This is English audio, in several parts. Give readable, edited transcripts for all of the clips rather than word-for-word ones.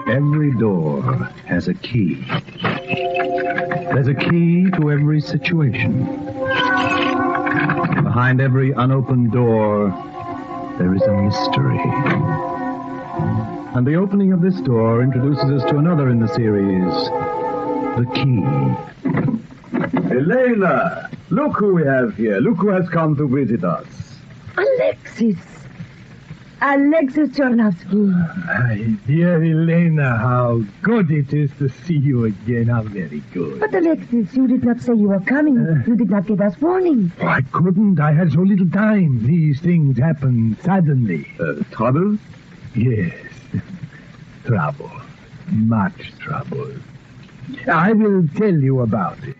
Every door has a key. There's a key to every situation. Behind every unopened door, there is a mystery. And the opening of this door introduces us to another in the series, The Key. Elena, look who we have here. Look who has come to visit us. Alexis. Alexis Chornovsky. My dear Elena, how good it is to see you again. How very good. But Alexis, you did not say you were coming. You did not give us warning. Oh, I couldn't. I had so little time. These things happen suddenly. Trouble? Yes. Trouble. Much trouble. I will tell you about it.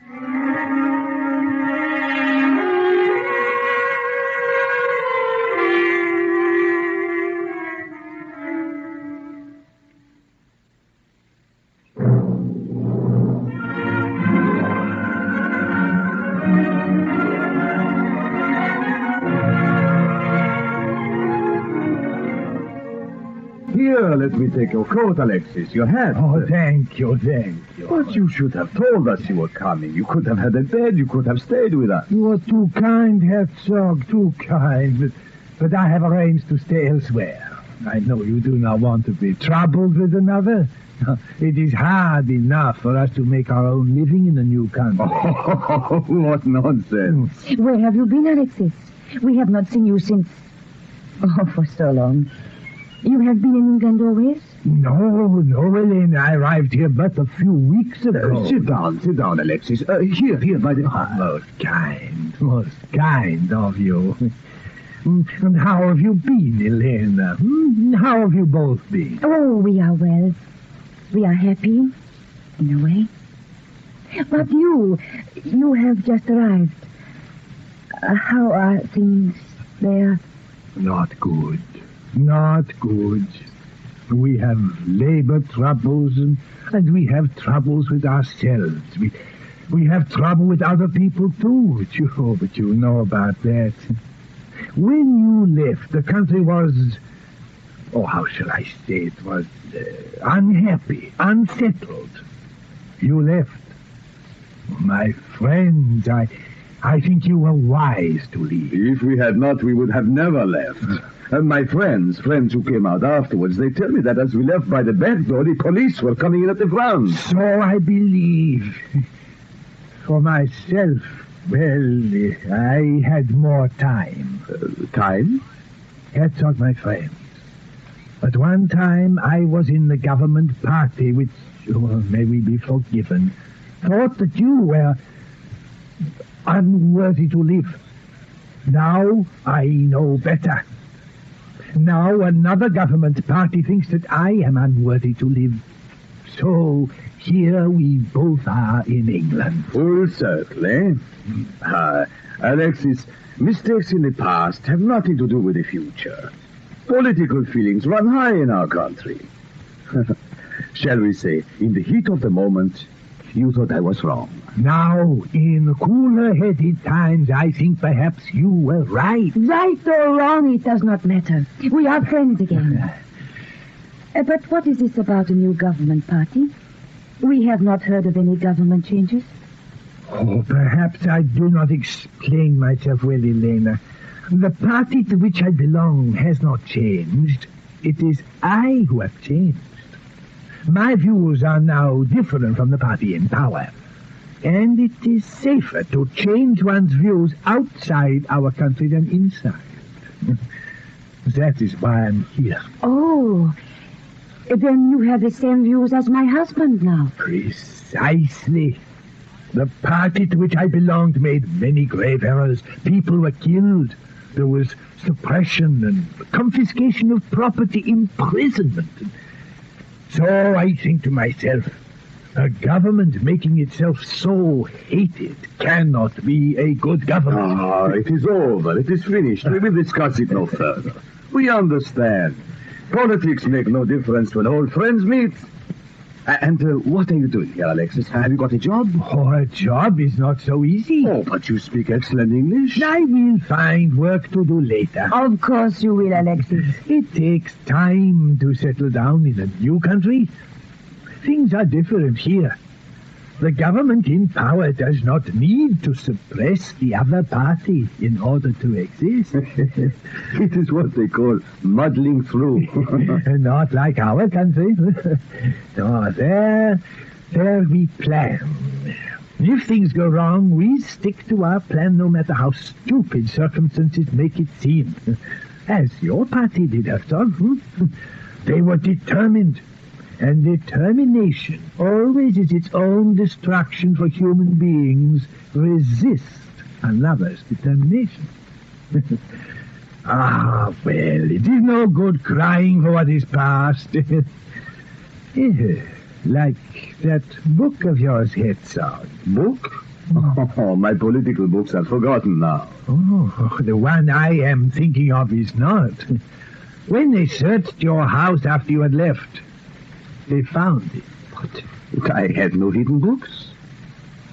Here, let me take your coat, Alexis, your hat. Oh, thank you, thank you. But you should have told us you were coming. You could have had a bed. You could have stayed with us. You are too kind, Herzog, too kind. But I have arranged to stay elsewhere. I know you do not want to be troubled with another. It is hard enough for us to make our own living in a new country. Oh, what nonsense. Where have you been, Alexis? We have not seen you since... Oh, for so long. You have been in England always? No, Elena. I arrived here but a few weeks ago. Sit down, Alexis. Here, by the... Most kind of you. And how have you been, Elena? How have you both been? Oh, we are well. We are happy, in a way. But you have just arrived. How are things there? Not good. Not good. We have labor troubles and we have troubles with ourselves. We have trouble with other people too, but you know about that. When you left, the country was, how shall I say, it was unhappy, unsettled. You left. My friends, I think you were wise to leave. If we had not, we would have never left. And my friends who came out afterwards, they tell me that as we left by the back door, the police were coming in at the front. So I believe. For myself, well, I had more time. Time? Herzog, my friend. At one time, I was in the government party, which, may we be forgiven, thought that you were unworthy to live. Now I know better. Now another government party thinks that I am unworthy to live. So here we both are in England. Full circle, eh? Alexis, mistakes in the past have nothing to do with the future. Political feelings run high in our country. Shall we say, in the heat of the moment, you thought I was wrong. Now, in cooler-headed times, I think perhaps you were right. Right or wrong, it does not matter. We are friends again. But what is this about a new government party? We have not heard of any government changes. Oh, perhaps I do not explain myself well, Elena. The party to which I belong has not changed. It is I who have changed. My views are now different from the party in power. And it is safer to change one's views outside our country than inside. That is why I'm here. Oh, then you have the same views as my husband now. Precisely. The party to which I belonged made many grave errors. People were killed. There was suppression and confiscation of property, imprisonment. So I think to myself, A government making itself so hated cannot be a good government. Ah, it is over. It is finished. We will discuss it no further. We understand. Politics make no difference when old friends meet. And what are you doing here, Alexis? Have you got a job? Oh, a job is not so easy. Oh, but you speak excellent English. I will find work to do later. Of course you will, Alexis. It takes time to settle down in a new country. Things are different here. The government in power does not need to suppress the other party in order to exist. It is what they call muddling through. Not like our country. No, there we plan. If things go wrong, we stick to our plan no matter how stupid circumstances make it seem. As your party did, after all. They were determined. And determination always is its own destruction for human beings. Resist another's determination. Well, it is no good crying for what is past. Like that book of yours, Herzog. Book? Oh, my political books are forgotten now. Oh, the one I am thinking of is not. When they searched your house after you had left, they found it. But I had no hidden books.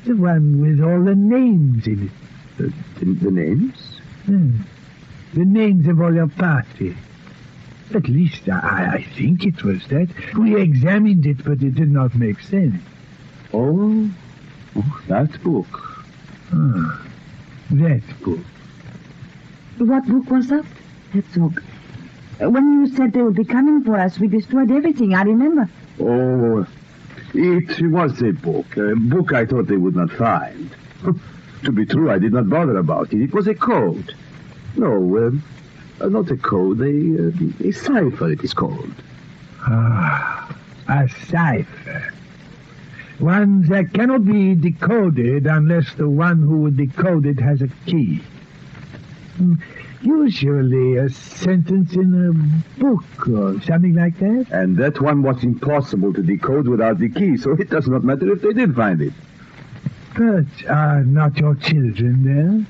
The one with all the names in it. The names? The names of all your party. At least I think it was that. We examined it, but it did not make sense. Oh, that book. That book. What book was that, Herzog? When you said they would be coming for us, we destroyed everything, I remember. Oh, it was a book I thought they would not find. To be true, I did not bother about it. It was a code. No, not a code, a cipher it is called. A cipher. One that cannot be decoded unless the one who would decode it has a key. Usually a sentence in a book or something like that. And that one was impossible to decode without the key, so it does not matter if they did find it. But are not your children there?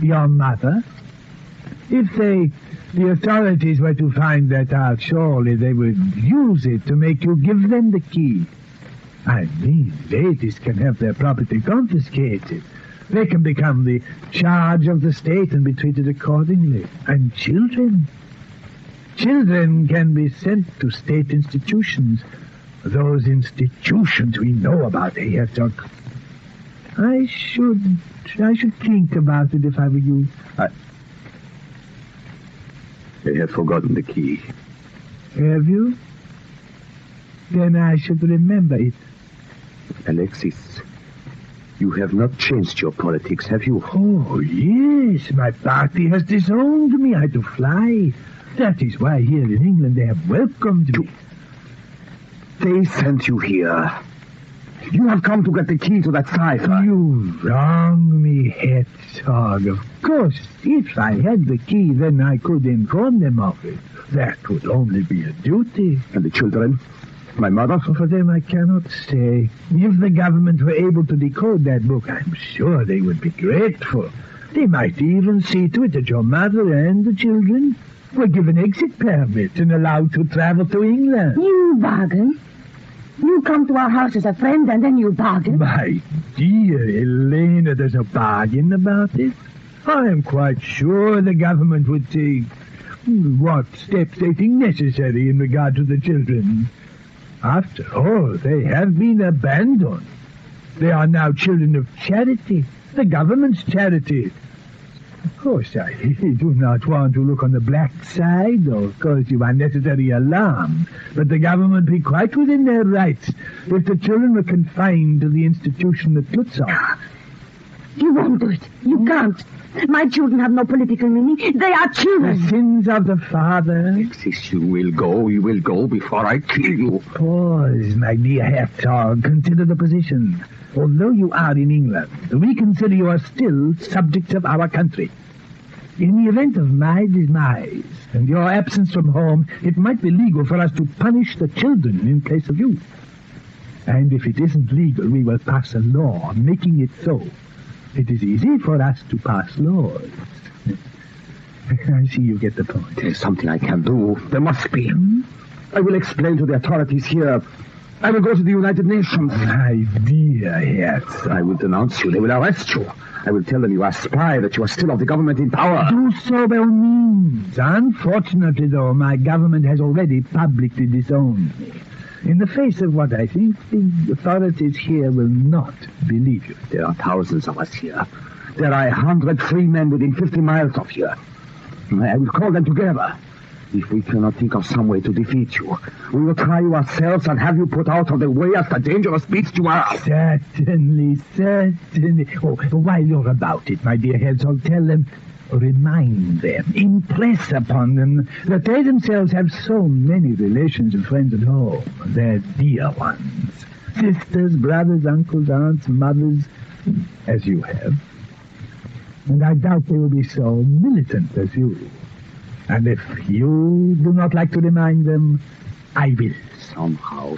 Your mother? If the authorities were to find that out, surely they would use it to make you give them the key. I mean, ladies can have their property confiscated. They can become the charge of the state and be treated accordingly. And children can be sent to state institutions. Those institutions we know about, Herzog. I should think about it if I were you. They have forgotten the key. Have you? Then I should remember it. Alexis, you have not changed your politics, have you? Oh, yes. My party has disowned me. I had to fly. That is why here in England they have welcomed me. They sent you here. You have come to get the key to that cipher. You wrong me, Herzog. Of course, if I had the key, then I could inform them of it. That would only be a duty. And the children? My mother? For them I cannot say. If the government were able to decode that book, I'm sure they would be grateful. They might even see to it that your mother and the children were given exit permits and allowed to travel to England. You bargain? You come to our house as a friend and then you bargain? My dear Elena, there's no bargain about it. I am quite sure the government would take what steps they think necessary in regard to the children. After all, they have been abandoned. They are now children of charity, the government's charity. Of course, I do not want to look on the black side or cause you unnecessary alarm, but the government be quite within their rights if the children were confined to the institution at Lutzow. You won't do it. You can't. My children have no political meaning. They are children. The sins of the father. Alexis, you will go before I kill you. Pause, my dear Herzog. Consider the position. Although you are in England, we consider you are still subjects of our country. In the event of my demise and your absence from home, it might be legal for us to punish the children in place of you. And if it isn't legal, we will pass a law making it so. It is easy for us to pass laws. I see you get the point. There's something I can do. There must be. I will explain to the authorities here. I will go to the United Nations. My dear Herz. I will denounce you. They will arrest you. I will tell them you are a spy, that you are still of the government in power. Do so by all means. Unfortunately, though, my government has already publicly disowned me. In the face of what I think, the authorities here will not believe you. There are thousands of us here. There are 100 free men within 50 miles of here. I will call them together. If we cannot think of some way to defeat you, we will try you ourselves and have you put out of the way as the dangerous beast you are. Certainly. Oh, while you're about it, my dear Herzog, tell them, remind them, impress upon them that they themselves have so many relations and friends at home. They're dear ones. Sisters, brothers, uncles, aunts, mothers, as you have. And I doubt they will be so militant as you. And if you do not like to remind them, I will. Somehow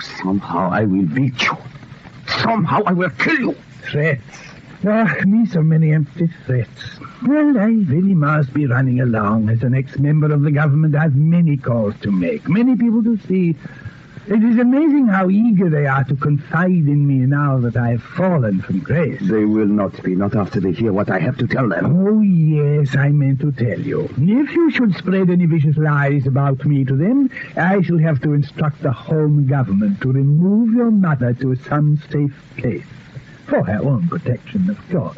I will beat you. Somehow I will kill you. Threats. Me so many empty threats. Well, I really must be running along. As an ex-member of the government, I have many calls to make, many people to see. It is amazing how eager they are to confide in me now that I have fallen from grace. They will not be, not after they hear what I have to tell them. Oh, yes, I meant to tell you. If you should spread any vicious lies about me to them, I shall have to instruct the home government to remove your mother to some safe place. For her own protection, of course.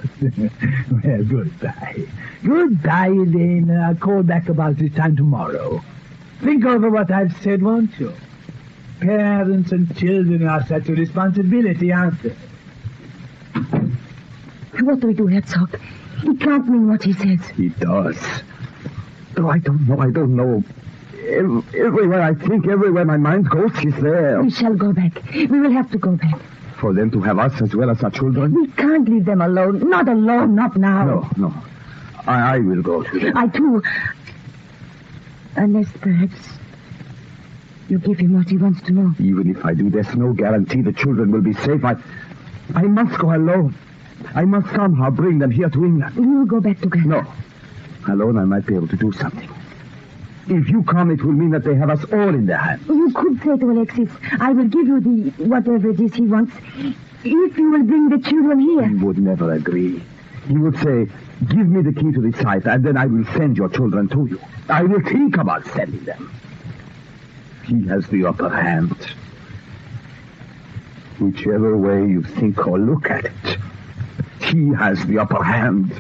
Well, goodbye. Goodbye, Elena. I'll call back about this time tomorrow. Think over what I've said, won't you? Parents and children are such a responsibility, aren't they? What do we do, Herzog? He can't mean what he says. He does. Oh, I don't know. Everywhere I think, everywhere my mind goes, he's there. We shall go back. We will have to go back. For them to have us as well as our children? We can't leave them alone. Not alone, not now. No. I will go to them. I too. Unless perhaps you give him what he wants to know. Even if I do, there's no guarantee the children will be safe. I must go alone. I must somehow bring them here to England. We will go back together. No. Alone I might be able to do something. If you come, it will mean that they have us all in their hands. You could say to Alexis, I will give you the whatever it is he wants, if you will bring the children here. He would never agree. He would say, give me the key to the site, and then I will send your children to you. I will think about sending them. He has the upper hand. Whichever way you think or look at it, he has the upper hand.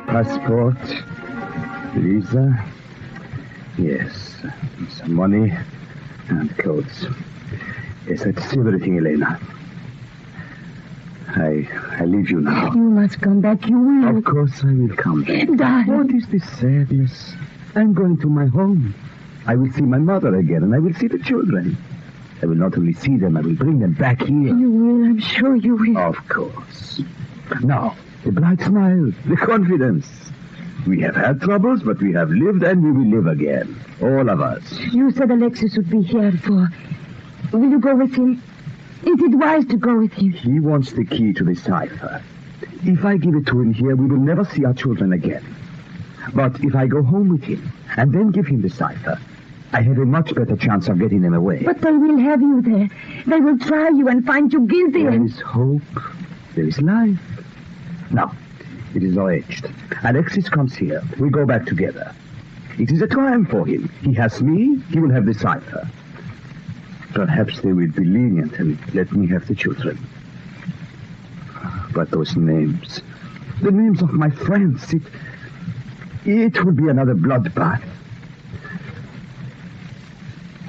Passport, visa, yes, some money and clothes. Yes, that's everything, Elena. I leave you now. You must come back, you will. Of course I will come back. Darling. What is this sadness? I'm going to my home. I will see my mother again, and I will see the children. I will not only see them, I will bring them back here. You will, I'm sure you will. Of course. Now, the bright smile, the confidence. We have had troubles, but we have lived and we will live again. All of us. You said Alexis would be here for. Will you go with him? Is it wise to go with him? He wants the key to the cipher. If I give it to him here, we will never see our children again. But if I go home with him and then give him the cipher, I have a much better chance of getting them away. But they will have you there. They will try you and find you guilty. There is hope. There is life. Now, it is arranged. Alexis comes here. We go back together. It is a triumph for him. He has me. He will have the cipher. Perhaps they will be lenient and let me have the children. But those names, the names of my friends, it will be another bloodbath.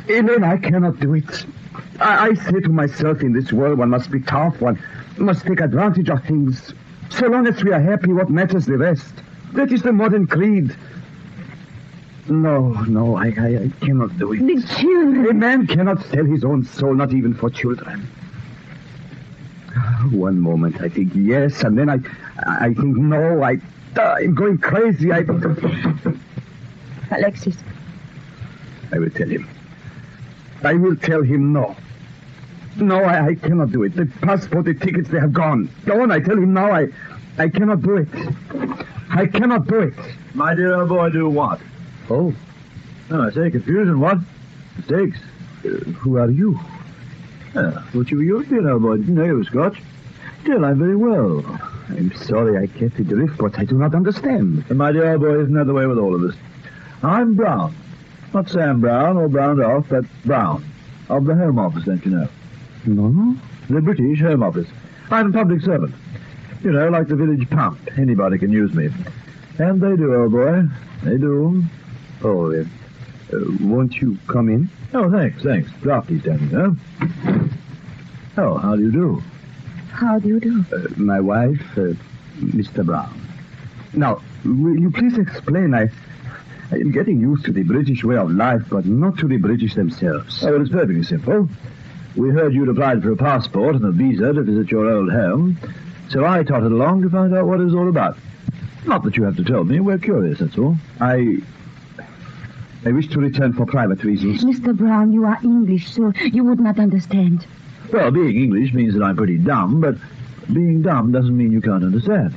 Elena, I cannot do it. I say to myself, in this world, one must be tough. One must take advantage of things. So long as we are happy, what matters the rest? That is the modern creed. No, I cannot do it. The children. A man cannot sell his own soul, not even for children. One moment I think yes, and then I think no. I'm going crazy. Alexis. I will tell him. I will tell him no. No, I cannot do it. The passport, the tickets, they have gone. Gone, I tell him now. I cannot do it. I cannot do it. My dear old boy, do what? Oh, I say, confusion, what? Mistakes. who are you? Thought you were European, old boy. Didn't know you were Scotch. Still, I'm very well. I'm sorry I get the drift, but I do not understand. And my dear old boy, isn't that the way with all of us? I'm Brown. Not Sam Brown or Browned Off, but Brown. Of the Home Office, don't you know? No? The British Home Office. I'm a public servant. You know, like the village pump. Anybody can use me. And they do, old boy. They do. Oh, won't you come in? Oh, thanks. Drafty standing there. Oh, how do you do? How do you do? My wife, Mr. Brown. Now, will you please explain? I am getting used to the British way of life, but not to the British themselves. Oh, well, it's perfectly simple. We heard you'd applied for a passport and a visa to visit your old home, so I tottered along to find out what it was all about. Not that you have to tell me. We're curious, that's all. I wish to return for private reasons. Mr. Brown, you are English, so you would not understand. Well, being English means that I'm pretty dumb, but being dumb doesn't mean you can't understand.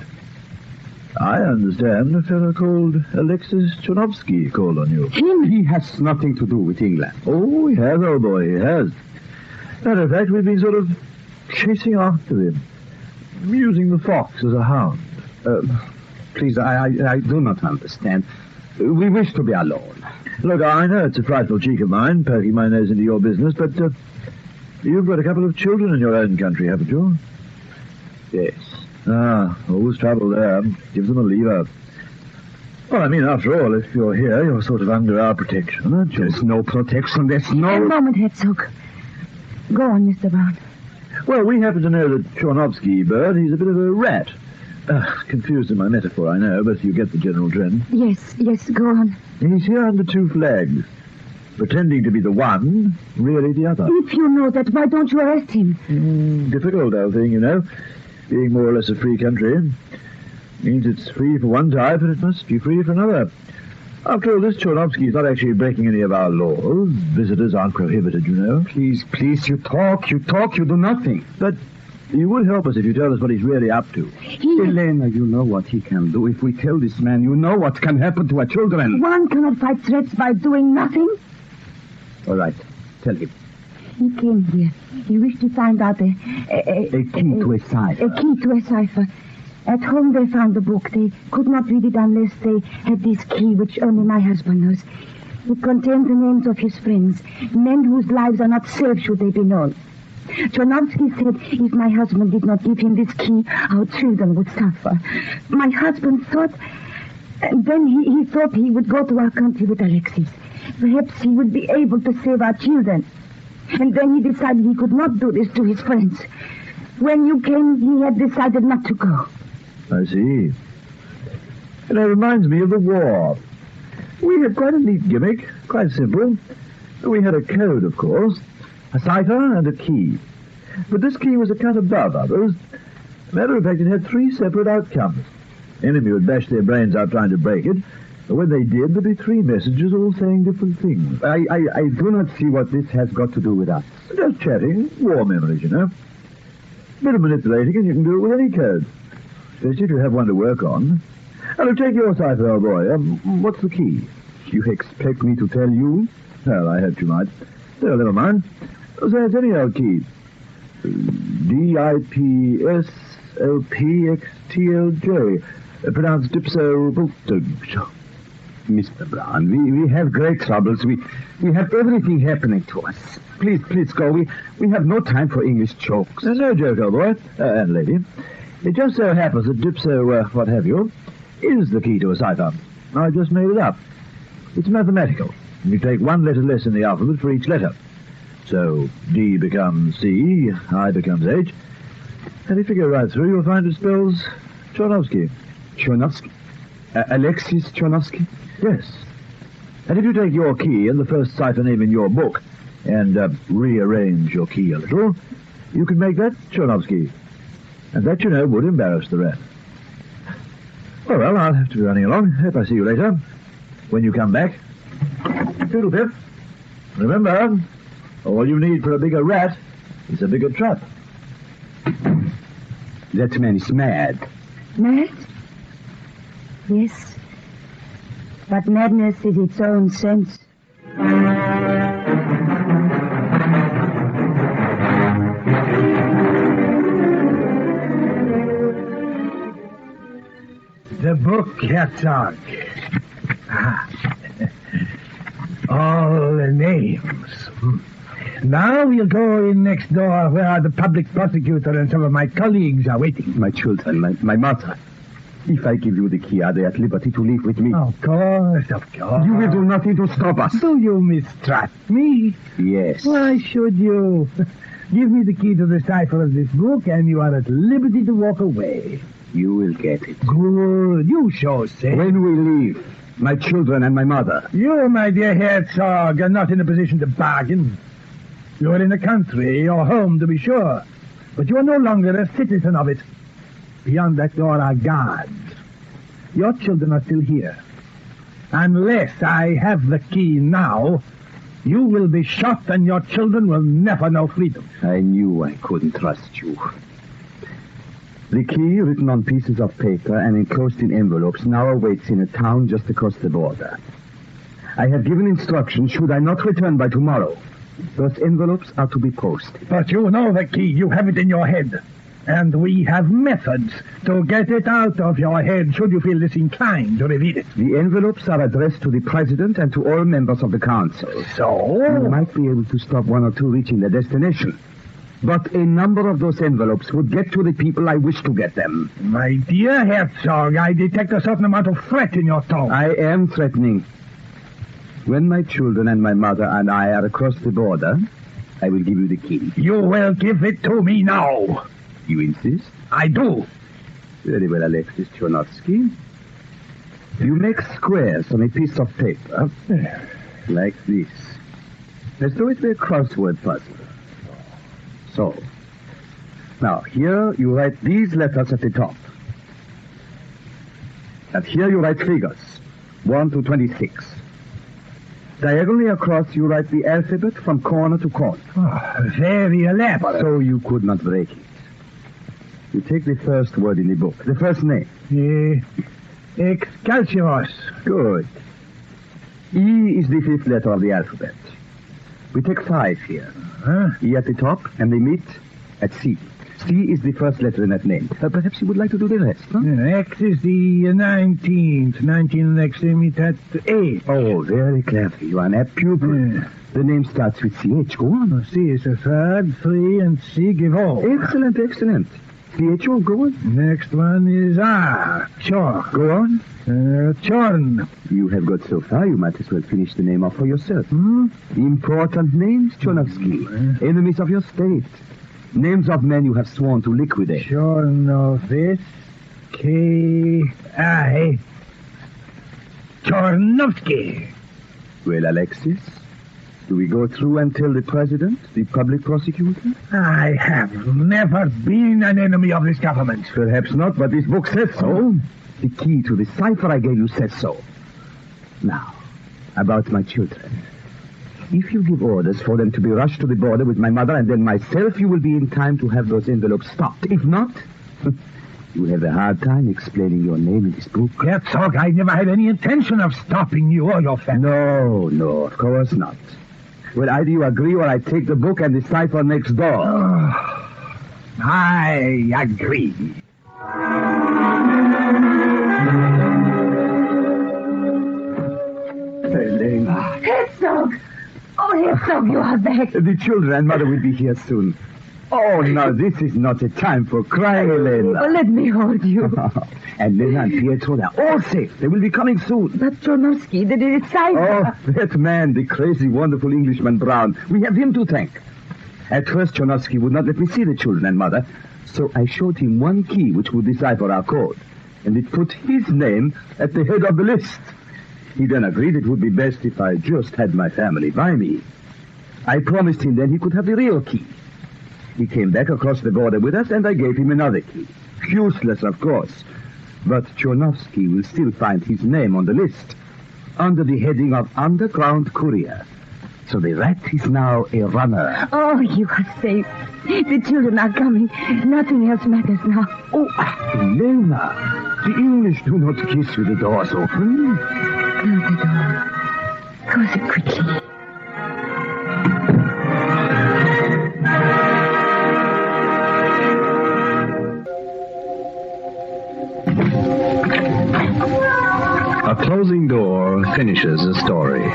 I understand a fellow called Alexis Chernovsky called on you. He has nothing to do with England. Oh, he has, old boy, he has. Matter of fact, we've been sort of chasing after him, using the fox as a hound. Please, I do not understand. We wish to be alone. Look, I know it's a frightful cheek of mine, poking my nose into your business, but you've got a couple of children in your own country, haven't you? Yes. Ah, always trouble there. Give them a lever. Well, I mean, after all, if you're here, you're sort of under our protection, aren't you? There's no protection. There's A no... moment, Herzog. Go on, Mr. Brown. Well, we happen to know that Chernovsky bird, he's a bit of a rat. Confused in my metaphor, I know, but you get the general trend. Yes, go on. He's here under two flags, pretending to be the one, really the other. If you know that, why don't you arrest him? Difficult old thing, you know. Being more or less a free country means it's free for one type and it must be free for another. After all, this Chernovsky is not actually breaking any of our laws. Visitors aren't prohibited, you know. Please, you talk, you do nothing. But you would help us if you tell us what he's really up to. Elena, you know what he can do. If we tell this man, you know what can happen to our children. One cannot fight threats by doing nothing. All right, tell him. He came here. He wished to find out A key to a cipher. A key to a cipher. At home they found the book. They could not read it unless they had this key, which only my husband knows. It contained the names of his friends, men whose lives are not safe should they be known. Chernovsky said if my husband did not give him this key, our children would suffer. My husband thought... And then he thought he would go to our country with Alexis. Perhaps he would be able to save our children. And then he decided he could not do this to his friends. When you came, he had decided not to go. I see. And that reminds me of the war. We had quite a neat gimmick, quite simple. We had a code, of course, a cipher and a key. But this key was a cut above others. Matter of fact, it had three separate outcomes. The enemy would bash their brains out trying to break it, but when they did, there'd be three messages all saying different things. I do not see what this has got to do with us. Just chatting, war memories, you know. Bit of manipulating, and you can do it with any code. Especially if you have one to work on. Now, take your cipher, old boy. What's the key? You expect me to tell you? Well, I hoped you might. Still, never mind. Say it's any old key. DIPSLPXTLJ. Pronounced dipso voltage. Mr. Brown, we have great troubles. We have everything happening to us. Please go. We have no time for English jokes. There's no joke, old boy. And lady. It just so happens that dipso, what have you, is the key to a cipher. I just made it up. It's mathematical. You take one letter less in the alphabet for each letter. So D becomes C, I becomes H. And if you go right through, you'll find it spells Chernovsky. Chernovsky? Alexis Chernovsky? Yes. And if you take your key and the first cipher name in your book and rearrange your key a little, you can make that Chernovsky. And that, you know, would embarrass the rest. Oh, well, I'll have to be running along. Hope I see you later. When you come back. Toodle pip. Remember, all you need for a bigger rat is a bigger trap. That man is mad. Mad? Yes. But madness is its own sense. The book, Herzog. All the names. Now we'll go in next door where the public prosecutor and some of my colleagues are waiting. My children, my mother. If I give you the key, are they at liberty to leave with me? Of course, of course. You will do nothing to stop us. Do you mistrust me? Yes. Why should you? Give me the key to the cipher of this book and you are at liberty to walk away. You will get it. Good. You show sense. When we leave, my children and my mother. You, my dear Herzog, are not in a position to bargain. You are in the country, your home to be sure, but you are no longer a citizen of it. Beyond that door are guards. Your children are still here. Unless I have the key now, you will be shot and your children will never know freedom. I knew I couldn't trust you. The key, written on pieces of paper and enclosed in envelopes, now awaits in a town just across the border. I have given instructions, should I not return by tomorrow, those envelopes are to be posted. But you know the key. You have it in your head. And we have methods to get it out of your head should you feel disinclined to reveal it. The envelopes are addressed to the president and to all members of the council. So? You might be able to stop one or two reaching their destination. But a number of those envelopes would get to the people I wish to get them. My dear Herzog, I detect a certain amount of threat in your tone. I am threatening. When my children and my mother and I are across the border, I will give you the key. You will give it to me now. You insist? I do. Very well, Alexis Chernovsky. You make squares on a piece of paper, like this. As though it were a crossword puzzle. So, now here you write these letters at the top. And here you write figures, 1 to 26. Diagonally across you write the alphabet from corner to corner. Oh, very elaborate. So you could not break it. You take the first word in the book, the first name. Excelsior. Good. E is the fifth letter of the alphabet. We take 5 here. E at the top, and they meet at C. C is the first letter in that name. Perhaps you would like to do the rest, huh? X is the 19th. 19 and X they meet at A. Oh, very clever. You are an apt pupil. The name starts with CH. Go on. C is the third, 3, and C give O. Excellent, excellent. CH, go on. Next one is R. Chor. Go on. Chorn. You have got so far, you might as well finish the name off for yourself. Important names, Chernovsky. Enemies of your state. Names of men you have sworn to liquidate. Chornovitz. K.I. Chornovsky. Well, Alexis, do we go through and tell the president, the public prosecutor? I have never been an enemy of this government. Perhaps not, but this book says so. The key to the cipher I gave you says so. Now, about my children. If you give orders for them to be rushed to the border with my mother and then myself, you will be in time to have those envelopes stopped. If not, you will have a hard time explaining your name in this book. Herzog, I never had any intention of stopping you or your family. No, of course not. Well, either you agree or I take the book and the cipher next door. I agree. Herzog! Oh, Herzog, you are back. The children and mother will be here soon. Oh, no, this is not a time for crying, Elena. Oh, let me hold you. And Lena and Pietro, they're all safe. They will be coming soon. But Chernovsky, the disciple. Oh, that man, the crazy, wonderful Englishman Brown. We have him to thank. At first, Chernovsky would not let me see the children and mother, so I showed him one key which would decipher our code. and it put his name at the head of the list. He then agreed it would be best if I just had my family by me. I promised him then he could have the real key. He came back across the border with us, and I gave him another key. Useless, of course, but Chornovsky will still find his name on the list, under the heading of Underground Courier. So the rat is now a runner. Oh, you are safe. The children are coming. Nothing else matters now. Oh, Elena, the English do not kiss with the doors open. Close the door. Close it quickly. A closing door finishes a story.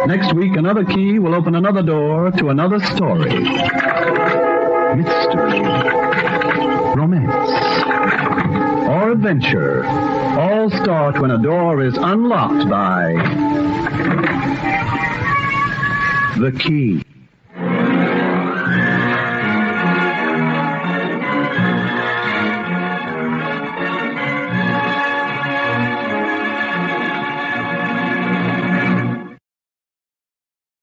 Next week, another key will open another door to another story. Mystery, romance, or adventure all start when a door is unlocked by the key.